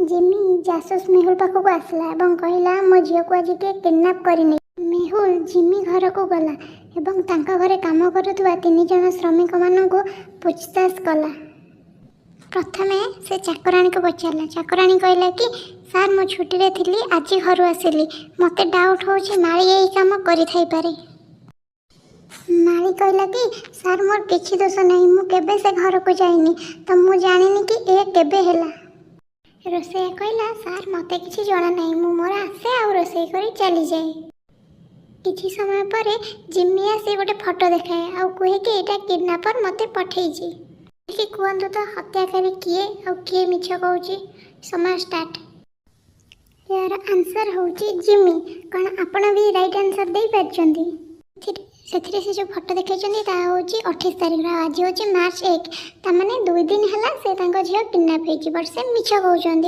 Jimmy जासूस मेहुल पाखक आसला एवं कहला मो झील को आज किए किडनाप करने। मेहुल जिमी घर को गला एवं तांका घरे काम करुवा 3 जन श्रमिक मानू पूछताछ कला। प्रथमे से चाकराणी को पचारा। चाकराणी कहला कि सार मो छुट्टी रे थिली आज घर आसिली मते डाउट होची माली यही काम करि थाई पारे। माली कहला कि सार मोर किछि दोष नहीं मु केबे से घर को जाइनी तो मु जानिनी कि ए केबे हैला। रोसैया कहला सार मते किछि जणा नहीं मु मोर आसे आ रोसै करी चली जाए। किछि समय परे जिम्मी आसी गोटे फोटो देखाए आ कहे कि एटा किडनैपर मते पठेइछि कि कहंतु तो हत्याकारी किए आ किए मिछ कहूछि। समय स्टार्ट। यार आंसर होछि जिम्मी। कौन आपण भी राइट आंसर दे पारछंती? से जो फोटो देखा 28 तारीख आज हूँ मार्च 1 तार 2 दिन है से झील किडनाप हो बट से मिछ कहते।